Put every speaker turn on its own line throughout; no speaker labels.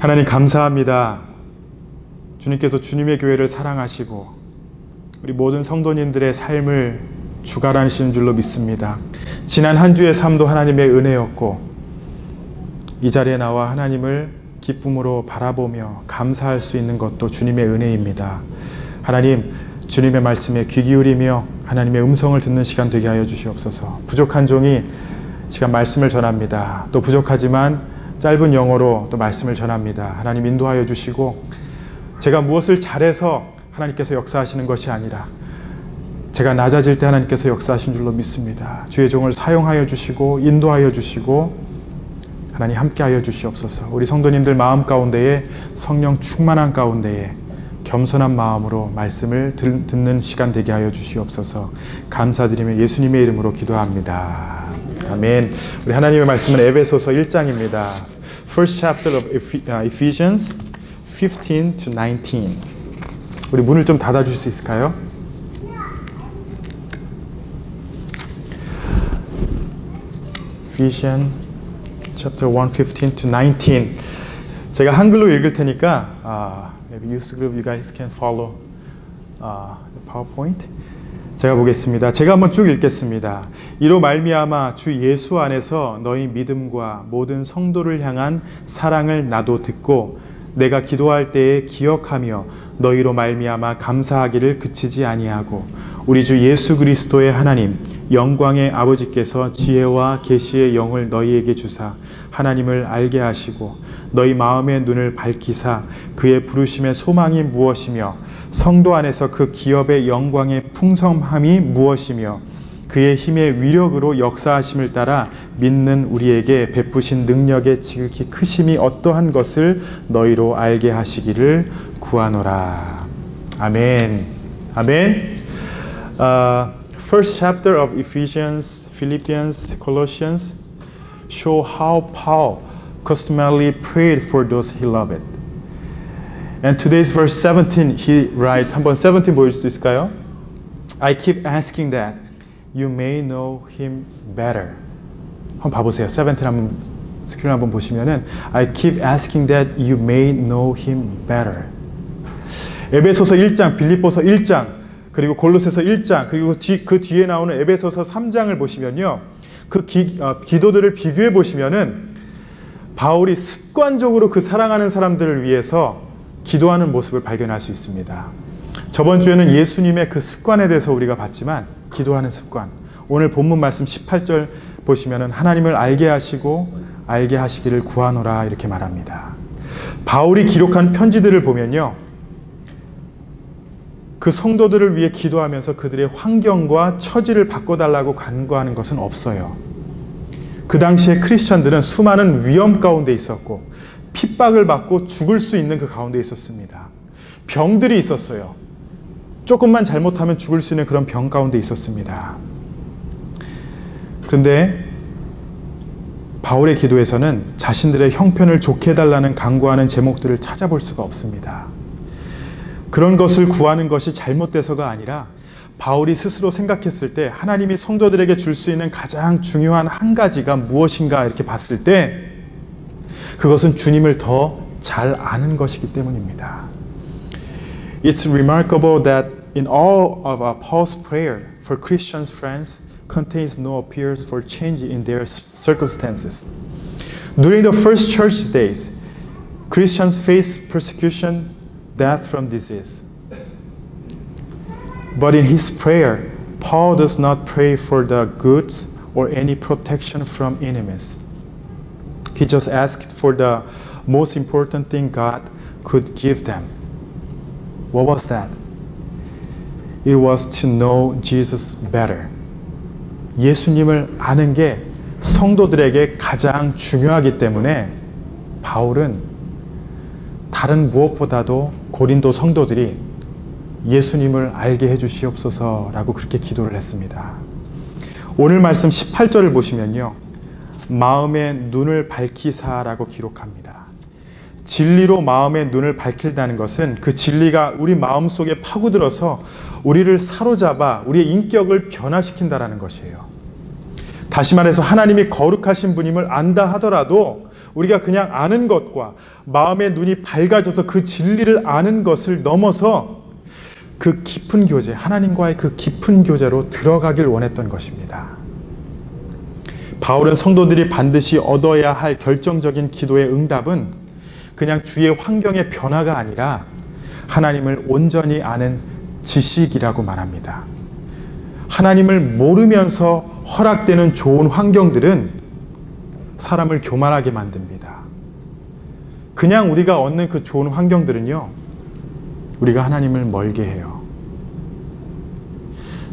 하나님 감사합니다. 주님께서 주님의 교회를 사랑하시고 우리 모든 성도님들의 삶을 주관하시는 줄로 믿습니다. 지난 한 주의 삶도 하나님의 은혜였고 이 자리에 나와 하나님을 기쁨으로 바라보며 감사할 수 있는 것도 주님의 은혜입니다. 하나님, 주님의 말씀에 귀 기울이며 하나님의 음성을 듣는 시간 되게 하여 주시옵소서. 부족한 종이 시간 말씀을 전합니다. 또 부족하지만 짧은 영어로 또 말씀을 전합니다. 하나님 인도하여 주시고 제가 무엇을 잘해서 하나님께서 역사하시는 것이 아니라 제가 낮아질 때 하나님께서 역사하신 줄로 믿습니다. 주의 종을 사용하여 주시고 인도하여 주시고 하나님 함께하여 주시옵소서. 우리 성도님들 마음 가운데에 성령 충만한 가운데에 겸손한 마음으로 말씀을 듣는 시간 되게 하여 주시옵소서. 감사드리며 예수님의 이름으로 기도합니다. 아멘. 우리 하나님의 말씀은 에베소서 1장입니다. First chapter of Ephesians 15 to 19. 우리 문을 좀 닫아줄 수 있을까요? Ephesians chapter 1, 15 to 19. 제가 한글로 읽을 테니까 maybe youth group you guys can follow the PowerPoint. 제가 보겠습니다. 제가 한번 쭉 읽겠습니다. 이로 말미암아 주 예수 안에서 너희 믿음과 모든 성도를 향한 사랑을 나도 듣고 내가 기도할 때에 기억하며 너희로 말미암아 감사하기를 그치지 아니하고 우리 주 예수 그리스도의 하나님 영광의 아버지께서 지혜와 계시의 영을 너희에게 주사 하나님을 알게 하시고 너희 마음의 눈을 밝히사 그의 부르심의 소망이 무엇이며 성도 안에서 그 기업의 영광의 풍성함이 무엇이며 그의 힘의 위력으로 역사하심을 따라 믿는 우리에게 베푸신 능력의 지극히 크심이 어떠한 것을 너희로 알게 하시기를 구하노라. 아멘. 아멘. First chapter of Ephesians, Philippians, Colossians show how Paul customarily prayed for those he loved. And today's verse 17, he writes, 한번 17 보여줄 수 있을까요? I keep asking that you may know him better. 한번 봐보세요. 17 한번 스크린 한번 보시면은 I keep asking that you may know him better. 에베소서 1장, 빌립보서 1장, 그리고 골로새서 1장, 그리고 그 뒤에 나오는 에베소서 3장을 보시면요. 그 기도들을 비교해 보시면은 바울이 습관적으로 그 사랑하는 사람들을 위해서 기도하는 모습을 발견할 수 있습니다. 저번 주에는 예수님의 그 습관에 대해서 우리가 봤지만 기도하는 습관. 오늘 본문 말씀 18절 보시면은 하나님을 알게 하시고 알게 하시기를 구하노라 이렇게 말합니다. 바울이 기록한 편지들을 보면요. 그 성도들을 위해 기도하면서 그들의 환경과 처지를 바꿔달라고 간구하는 것은 없어요. 그 당시에 크리스천들은 수많은 위험 가운데 있었고 핍박을 받고 죽을 수 있는 그 가운데 있었습니다. 병들이 있었어요. 조금만 잘못하면 죽을 수 있는 그런 병 가운데 있었습니다. 그런데 바울의 기도에서는 자신들의 형편을 좋게 해달라는 간구하는 제목들을 찾아볼 수가 없습니다. 그런 것을 구하는 것이 잘못돼서가 아니라 바울이 스스로 생각했을 때 하나님이 성도들에게 줄 수 있는 가장 중요한 한 가지가 무엇인가 이렇게 봤을 때 그것은 주님을 더 잘 아는 것이기 때문입니다. It's remarkable that in all of Paul's prayer for Christians friends contains no appeals for change in their circumstances. During the first church days, Christians faced persecution, death from disease. But in his prayer, Paul does not pray for the goods or any protection from enemies. He just asked for the most important thing God could give them. What was that? It was to know Jesus better. 예수님을 아는 게 성도들에게 가장 중요하기 때문에 바울은 다른 무엇보다도 고린도 성도들이 예수님을 알게 해주시옵소서라고 그렇게 기도를 했습니다. 오늘 말씀 18절을 보시면요. 마음의 눈을 밝히사라고 기록합니다. 진리로 마음의 눈을 밝힌다는 것은 그 진리가 우리 마음속에 파고들어서 우리를 사로잡아 우리의 인격을 변화시킨다는 것이에요. 다시 말해서 하나님이 거룩하신 분임을 안다 하더라도 우리가 그냥 아는 것과 마음의 눈이 밝아져서 그 진리를 아는 것을 넘어서 그 깊은 교제, 하나님과의 그 깊은 교제로 들어가길 원했던 것입니다. 바울은 성도들이 반드시 얻어야 할 결정적인 기도의 응답은 그냥 주의 환경의 변화가 아니라 하나님을 온전히 아는 지식이라고 말합니다. 하나님을 모르면서 허락되는 좋은 환경들은 사람을 교만하게 만듭니다. 그냥 우리가 얻는 그 좋은 환경들은요, 우리가 하나님을 멀게 해요.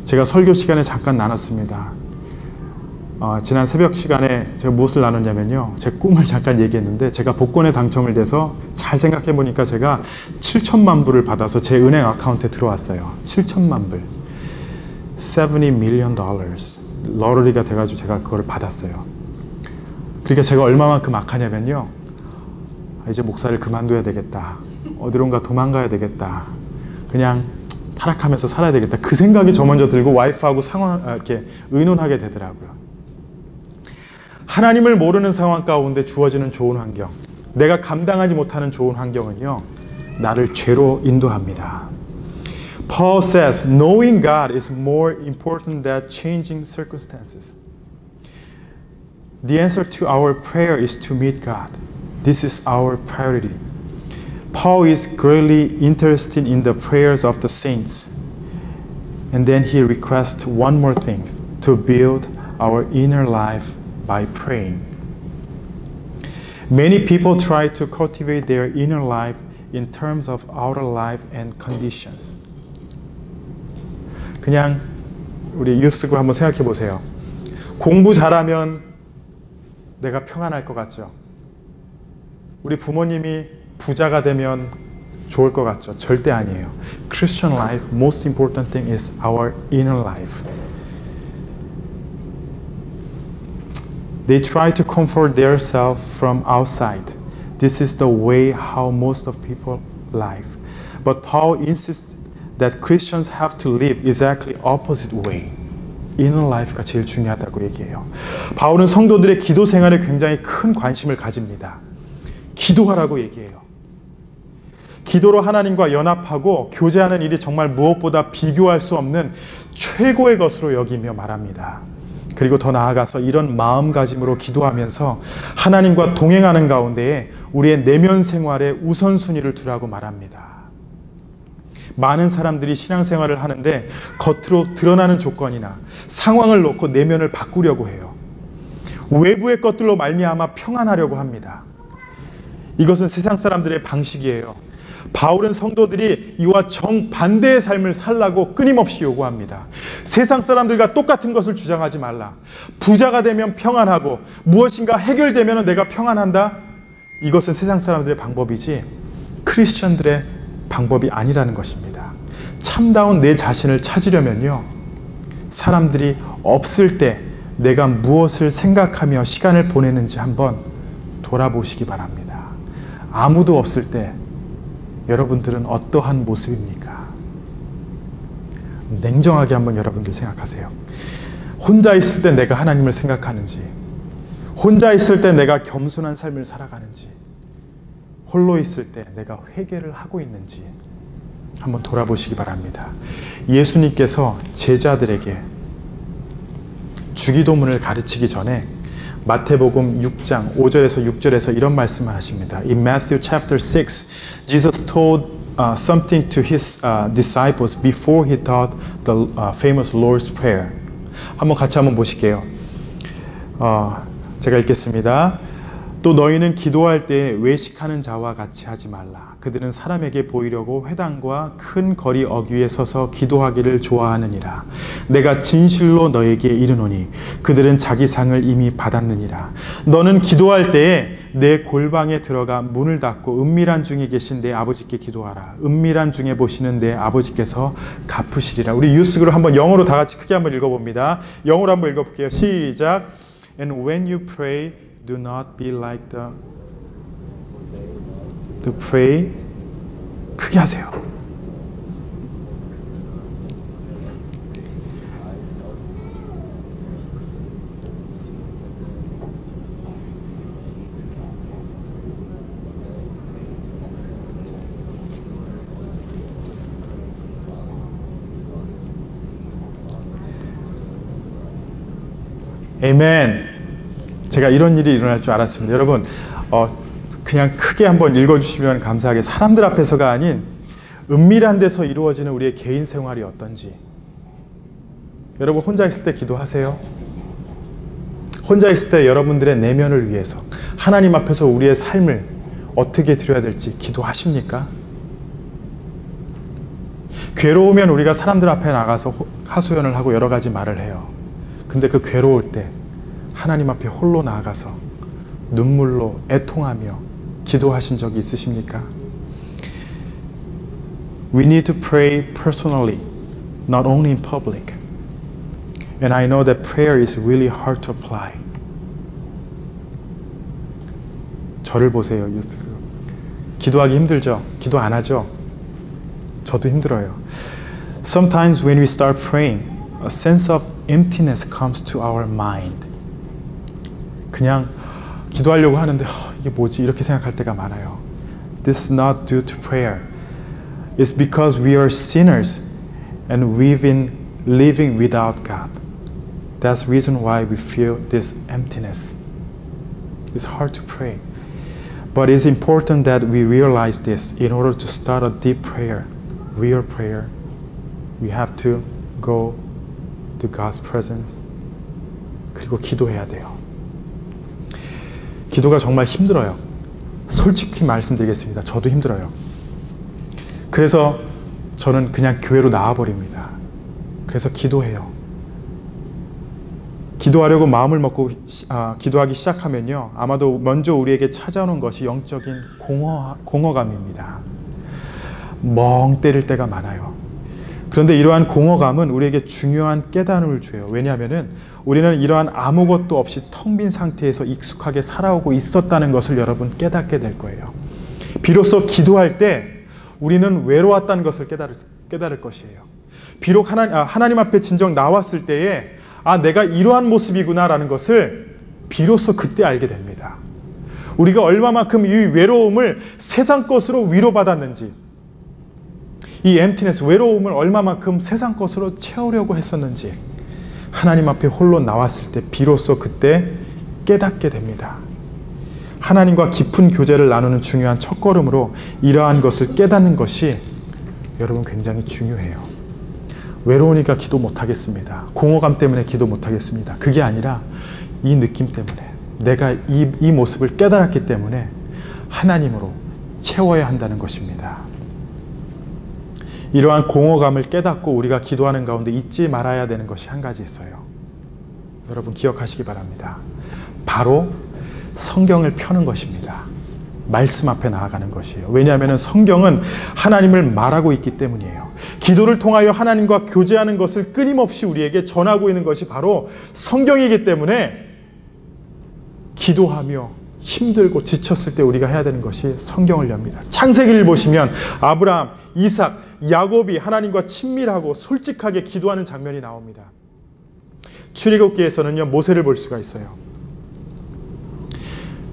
제가 설교 시간에 잠깐 나눴습니다. 지난 새벽 시간에 제가 무엇을 나눴냐면요, 제 꿈을 잠깐 얘기했는데, 제가 복권에 당첨을 돼서 잘 생각해 보니까 제가 7천만 불을 받아서 제 은행 아카운트에 들어왔어요. 7천만 불, $70 million 러러리가 돼가지고 제가 그걸 받았어요. 그러니까 제가 얼마만큼 악하냐면요, 이제 목사를 그만둬야 되겠다, 어디론가 도망가야 되겠다, 그냥 타락하면서 살아야 되겠다, 그 생각이 저 먼저 들고 와이프하고 이렇게 의논하게 되더라고요. 하나님을 모르는 상황 가운데 주어지는 좋은 환경, 내가 감당하지 못하는 좋은 환경은요, 나를 죄로 인도합니다. Paul says, knowing God is more important than changing circumstances. The answer to our prayer is to meet God. This is our priority. Paul is greatly interested in the prayers of the saints. And then he requests one more thing, to build our inner life by praying. Many people try to cultivate their inner life in terms of outer life and conditions. 그냥 우리 유스고 한번 생각해 보세요. 공부 잘하면 내가 평안할 것 같죠? 우리 부모님이 부자가 되면 좋을 것 같죠? 절대 아니에요. Christian life, most important thing is our inner life. They try to comfort themselves from outside. This is the way how most of people live. But Paul insists that Christians have to live exactly opposite way. inner life가 제일 중요하다고 얘기해요. 바울은 성도들의 기도 생활에 굉장히 큰 관심을 가집니다. 기도하라고 얘기해요. 기도로 하나님과 연합하고 교제하는 일이 정말 무엇보다 비교할 수 없는 최고의 것으로 여기며 말합니다. 그리고 더 나아가서 이런 마음가짐으로 기도하면서 하나님과 동행하는 가운데에 우리의 내면 생활에 우선순위를 두라고 말합니다. 많은 사람들이 신앙생활을 하는데 겉으로 드러나는 조건이나 상황을 놓고 내면을 바꾸려고 해요. 외부의 것들로 말미암아 평안하려고 합니다. 이것은 세상 사람들의 방식이에요. 바울은 성도들이 이와 정반대의 삶을 살라고 끊임없이 요구합니다. 세상 사람들과 똑같은 것을 주장하지 말라. 부자가 되면 평안하고 무엇인가 해결되면 내가 평안한다. 이것은 세상 사람들의 방법이지 크리스천들의 방법이 아니라는 것입니다. 참다운 내 자신을 찾으려면요, 사람들이 없을 때 내가 무엇을 생각하며 시간을 보내는지 한번 돌아보시기 바랍니다. 아무도 없을 때 여러분들은 어떠한 모습입니까? 냉정하게 한번 여러분들 생각하세요. 혼자 있을 때 내가 하나님을 생각하는지, 혼자 있을 때 내가 겸손한 삶을 살아가는지, 홀로 있을 때 내가 회개를 하고 있는지 한번 돌아보시기 바랍니다. 예수님께서 제자들에게 주기도문을 가르치기 전에 마태복음 6장 5절에서 6절에서 이런 말씀을 하십니다. In Matthew chapter 6, Jesus told something to his disciples before he taught the famous Lord's Prayer. 같이 한번 보실게요. 제가 읽겠습니다. 또 너희는 기도할 때 외식하는 자와 같이 하지 말라. 그들은 사람에게 보이려고 회당과 큰 거리 어귀에 서서 기도하기를 좋아하느니라. 내가 진실로 너에게 이르노니 그들은 자기 상을 이미 받았느니라. 너는 기도할 때에 내 골방에 들어가 문을 닫고 은밀한 중에 계신 내 아버지께 기도하라. 은밀한 중에 보시는 내 아버지께서 갚으시리라. 우리 유스그룹 한번 영어로 다 같이 크게 한번 읽어봅니다. 영어로 한번 읽어볼게요. 시작. And when you pray, do not be like the prey. 크게 하세요. 아멘. 제가 이런 일이 일어날 줄 알았습니다. 여러분, 그냥 크게 한번 읽어주시면 감사하게, 사람들 앞에서가 아닌 은밀한 데서 이루어지는 우리의 개인 생활이 어떤지. 여러분 혼자 있을 때 기도하세요. 혼자 있을 때 여러분들의 내면을 위해서 하나님 앞에서 우리의 삶을 어떻게 드려야 될지 기도하십니까? 괴로우면 우리가 사람들 앞에 나가서 하소연을 하고 여러 가지 말을 해요. 근데 그 괴로울 때 하나님 앞에 홀로 나아가서 눈물로 애통하며 기도하신 적이 있으십니까? We need to pray personally, not only in public. And I know that prayer is really hard to apply. 저를 보세요, 유튜브. 기도하기 힘들죠? 기도 안 하죠? 저도 힘들어요. Sometimes when we start praying, a sense of emptiness comes to our mind. 그냥 기도하려고 하는데 이게 뭐지? 이렇게 생각할 때가 많아요. This is not due to prayer. It's because we are sinners and we've been living without God. That's the reason why we feel this emptiness. It's hard to pray. But it's important that we realize this in order to start a deep prayer, real prayer. We have to go to God's presence. 그리고 기도해야 돼요. 기도가 정말 힘들어요. 솔직히 말씀드리겠습니다. 저도 힘들어요. 그래서 저는 그냥 교회로 나와버립니다. 그래서 기도해요. 기도하려고 마음을 먹고 기도하기 시작하면요, 아마도 먼저 우리에게 찾아오는 것이 영적인 공허감입니다. 멍 때릴 때가 많아요. 그런데 이러한 공허감은 우리에게 중요한 깨달음을 줘요. 왜냐하면 우리는 이러한 아무것도 없이 텅 빈 상태에서 익숙하게 살아오고 있었다는 것을 여러분 깨닫게 될 거예요. 비로소 기도할 때 우리는 외로웠다는 것을 깨달을 것이에요. 비록 하나님 앞에 진정 나왔을 때에 내가 이러한 모습이구나 라는 것을 비로소 그때 알게 됩니다. 우리가 얼마만큼 이 외로움을 세상 것으로 위로받았는지, 이 emptiness, 외로움을 얼마만큼 세상 것으로 채우려고 했었는지 하나님 앞에 홀로 나왔을 때 비로소 그때 깨닫게 됩니다. 하나님과 깊은 교제를 나누는 중요한 첫걸음으로 이러한 것을 깨닫는 것이 여러분 굉장히 중요해요. 외로우니까 기도 못하겠습니다. 공허감 때문에 기도 못하겠습니다. 그게 아니라 이 느낌 때문에, 내가 이 모습을 깨달았기 때문에 하나님으로 채워야 한다는 것입니다. 이러한 공허감을 깨닫고 우리가 기도하는 가운데 잊지 말아야 되는 것이 한 가지 있어요. 여러분 기억하시기 바랍니다. 바로 성경을 펴는 것입니다. 말씀 앞에 나아가는 것이에요. 왜냐하면 성경은 하나님을 말하고 있기 때문이에요. 기도를 통하여 하나님과 교제하는 것을 끊임없이 우리에게 전하고 있는 것이 바로 성경이기 때문에 기도하며 힘들고 지쳤을 때 우리가 해야 되는 것이 성경을 엽니다. 창세기를 보시면 아브라함, 이삭, 야곱이 하나님과 친밀하고 솔직하게 기도하는 장면이 나옵니다. 출애굽기에서는요, 모세를 볼 수가 있어요.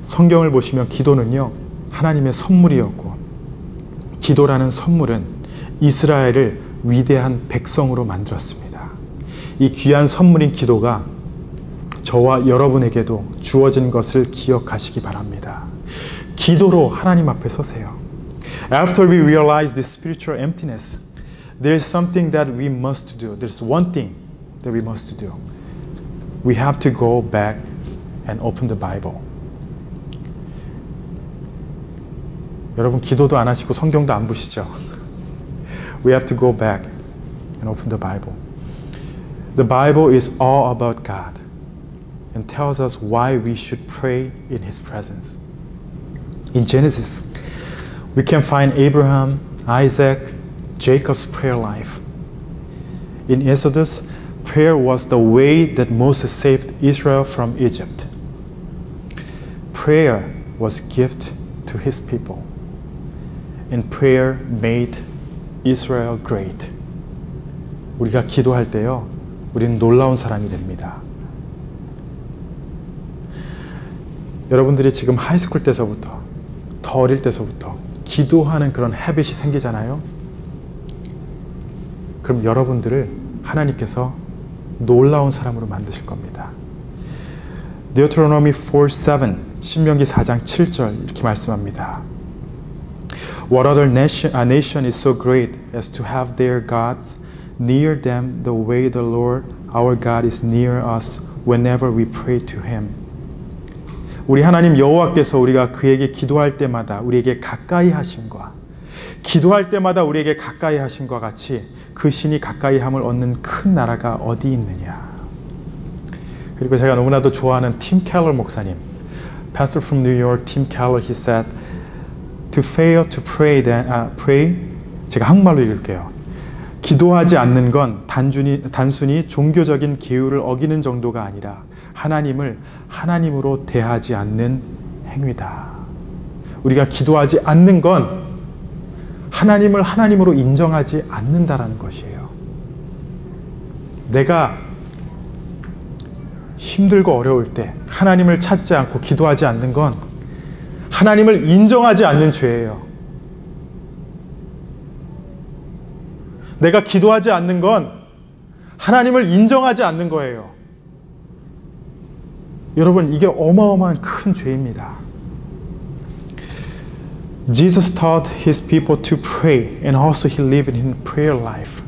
성경을 보시면 기도는요, 하나님의 선물이었고, 기도라는 선물은 이스라엘을 위대한 백성으로 만들었습니다. 이 귀한 선물인 기도가 저와 여러분에게도 주어진 것을 기억하시기 바랍니다. 기도로 하나님 앞에 서세요. After we realize this spiritual emptiness, there is something that we must do. There's one thing that we must do. We have to go back and open the Bible. 여러분 기도도 안 하시고 성경도 안 보시죠? We have to go back and open the Bible. The Bible is all about God and tells us why we should pray in His presence. In Genesis, we can find Abraham, Isaac, Jacob's prayer life. In Exodus, prayer was the way that Moses saved Israel from Egypt. Prayer was gift to his people. And prayer made Israel great. 우리가 기도할 때요, 우리는 놀라운 사람이 됩니다. 여러분들이 지금 하이스쿨 때서부터, 더 어릴 때서부터 기도하는 그런 헤빗이 생기잖아요. 그럼 여러분들을 하나님께서 놀라운 사람으로 만드실 겁니다. Deuteronomy 4:7 신명기 4장 7절 이렇게 말씀합니다. What other nation is so great as to have their gods near them the way the Lord our God is near us whenever we pray to Him. 우리 하나님 여호와께서 우리가 그에게 기도할 때마다 우리에게 가까이 하심과 기도할 때마다 우리에게 가까이 하심과 같이 그 신이 가까이 함을 얻는 큰 나라가 어디 있느냐. 그리고 제가 너무나도 좋아하는 팀 켈러 목사님, Pastor from New York, Tim Keller, he said, to fail to pray, 제가 한국말로 읽을게요. 기도하지 않는 건 단순히 종교적인 계율을 어기는 정도가 아니라 하나님을 하나님으로 대하지 않는 행위다. 우리가 기도하지 않는 건 하나님을 하나님으로 인정하지 않는다라는 것이에요. 내가 힘들고 어려울 때 하나님을 찾지 않고 기도하지 않는 건 하나님을 인정하지 않는 죄예요. 내가 기도하지 않는 건 하나님을 인정하지 않는 거예요. 여러분, 이게 어마어마한 큰 죄입니다. Jesus taught his people to pray and also he lived in prayer life.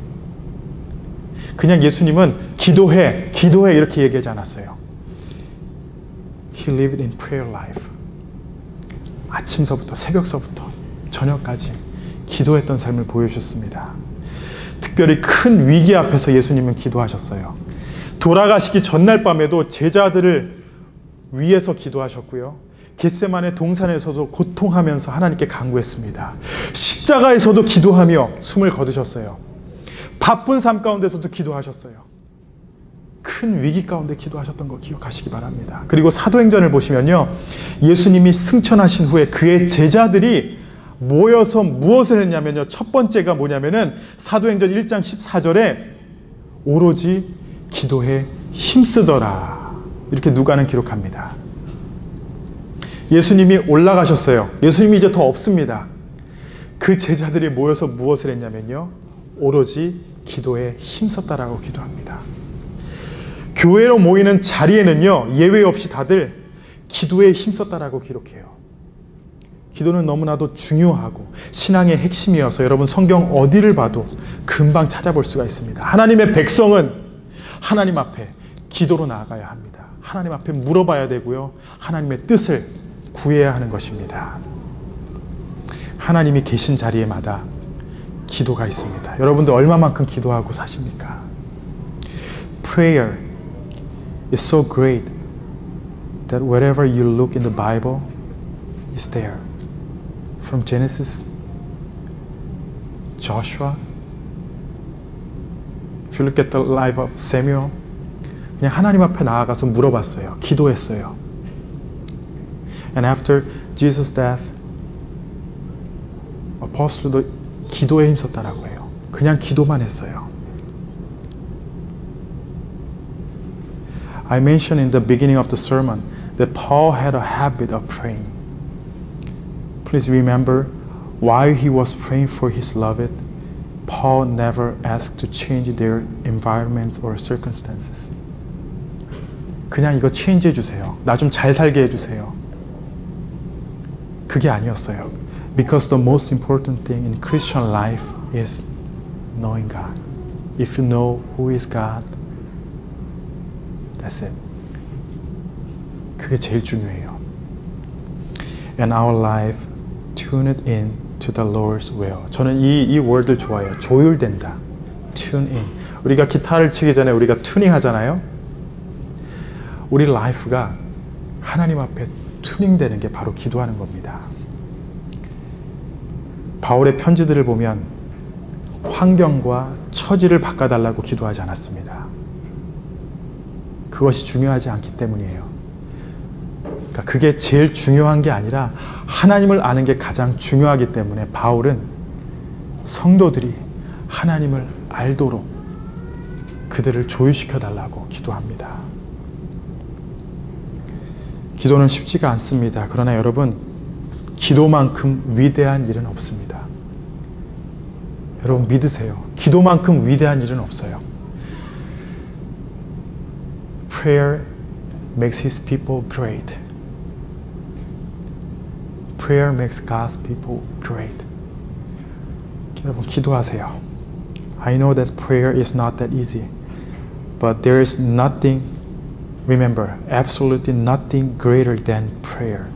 그냥 예수님은 기도해 이렇게 얘기하지 않았어요. He lived in prayer life. 아침서부터 새벽서부터 저녁까지 기도했던 삶을 보여주셨습니다. 특별히 큰 위기 앞에서 예수님은 기도하셨어요. 돌아가시기 전날 밤에도 제자들을 위해서 기도하셨고요. 겟세마네 동산에서도 고통하면서 하나님께 간구했습니다. 십자가에서도 기도하며 숨을 거두셨어요. 바쁜 삶 가운데서도 기도하셨어요. 큰 위기 가운데 기도하셨던 거 기억하시기 바랍니다. 그리고 사도행전을 보시면요, 예수님이 승천하신 후에 그의 제자들이 모여서 무엇을 했냐면요, 첫 번째가 뭐냐면은 사도행전 1장 14절에 오로지 기도에 힘쓰더라 이렇게 누가는 기록합니다. 예수님이 올라가셨어요. 예수님이 이제 더 없습니다. 그 제자들이 모여서 무엇을 했냐면요, 오로지 기도에 힘썼다라고 기도합니다. 교회로 모이는 자리에는요, 예외 없이 다들 기도에 힘썼다라고 기록해요. 기도는 너무나도 중요하고 신앙의 핵심이어서 여러분 성경 어디를 봐도 금방 찾아볼 수가 있습니다. 하나님의 백성은 하나님 앞에 기도로 나아가야 합니다. 하나님 앞에 물어봐야 되고요, 하나님의 뜻을 구해야 하는 것입니다. 하나님이 계신 자리에마다 기도가 있습니다. 여러분들 얼마만큼 기도하고 사십니까? Prayer is so great that wherever you look in the Bible, it's there. From Genesis, Joshua, if you look at the life of Samuel, 그냥 하나님 앞에 나아가서 물어봤어요. 기도했어요. And after Jesus' death, 아포스톨도 기도에 힘썼다라고 해요. 그냥 기도만 했어요. I mentioned in the beginning of the sermon that Paul had a habit of praying. Please remember, while he was praying for his beloved, Paul never asked to change their environments or circumstances. 그냥 이거 체인지 해주세요. 나 좀 잘 살게 해주세요. 그게 아니었어요. Because the most important thing in Christian life is knowing God. If you know who is God, that's it. 그게 제일 중요해요. And our life tuned in to the Lord's will. 저는 이 word를 좋아해요. 조율된다. Tune in. 우리가 기타를 치기 전에 우리가 튜닝 하잖아요. 우리 라이프가 하나님 앞에 튜닝되는 게 바로 기도하는 겁니다. 바울의 편지들을 보면 환경과 처지를 바꿔달라고 기도하지 않았습니다. 그것이 중요하지 않기 때문이에요. 그러니까 그게 제일 중요한 게 아니라 하나님을 아는 게 가장 중요하기 때문에 바울은 성도들이 하나님을 알도록 그들을 조율시켜 달라고 기도합니다. 기도는 쉽지가 않습니다. 그러나 여러분, 기도만큼 위대한 일은 없습니다. 여러분 믿으세요. 기도만큼 위대한 일은 없어요. Prayer makes His people great. Prayer makes God's people great. 여러분 기도하세요. I know that prayer is not that easy, but there is nothing, remember, absolutely nothing greater than prayer.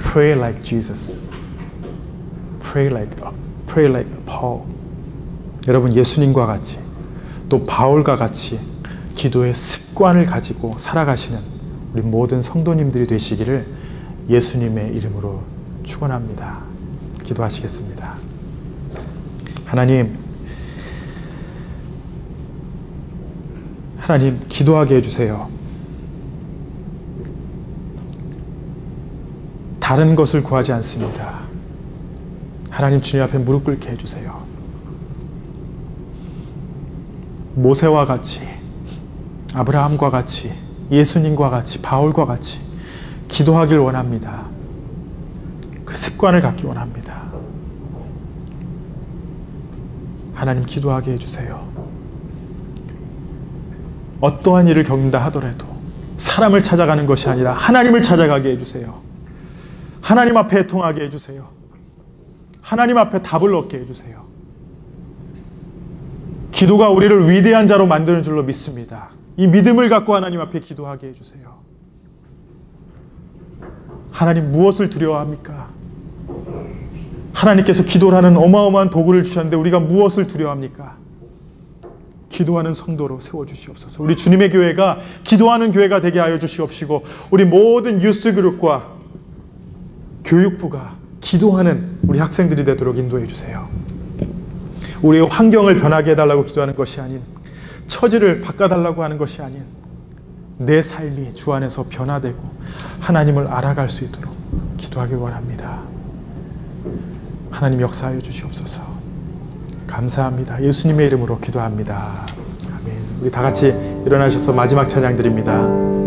Pray like Jesus. Pray like Paul. 여러분 예수님과 같이 또 바울과 같이 기도의 습관을 가지고 살아가시는 우리 모든 성도님들이 되시기를 예수님의 이름으로 축원합니다. 기도하시겠습니다. 하나님 기도하게 해주세요. 다른 것을 구하지 않습니다. 하나님 주님 앞에 무릎 꿇게 해주세요. 모세와 같이, 아브라함과 같이, 예수님과 같이, 바울과 같이 기도하길 원합니다. 그 습관을 갖기 원합니다. 하나님 기도하게 해주세요. 어떠한 일을 겪는다 하더라도 사람을 찾아가는 것이 아니라 하나님을 찾아가게 해주세요. 하나님 앞에 애통하게 해주세요. 하나님 앞에 답을 얻게 해주세요. 기도가 우리를 위대한 자로 만드는 줄로 믿습니다. 이 믿음을 갖고 하나님 앞에 기도하게 해주세요. 하나님 무엇을 두려워합니까? 하나님께서 기도라는 어마어마한 도구를 주셨는데 우리가 무엇을 두려워합니까? 기도하는 성도로 세워주시옵소서. 우리 주님의 교회가 기도하는 교회가 되게 하여 주시옵시고 우리 모든 유스그룹과 교육부가 기도하는 우리 학생들이 되도록 인도해 주세요. 우리의 환경을 변하게 해달라고 기도하는 것이 아닌, 처지를 바꿔달라고 하는 것이 아닌, 내 삶이 주 안에서 변화되고 하나님을 알아갈 수 있도록 기도하길 원합니다. 하나님 역사하여 주시옵소서. 감사합니다. 예수님의 이름으로 기도합니다. 아멘. 우리 다 같이 일어나셔서 마지막 찬양 드립니다.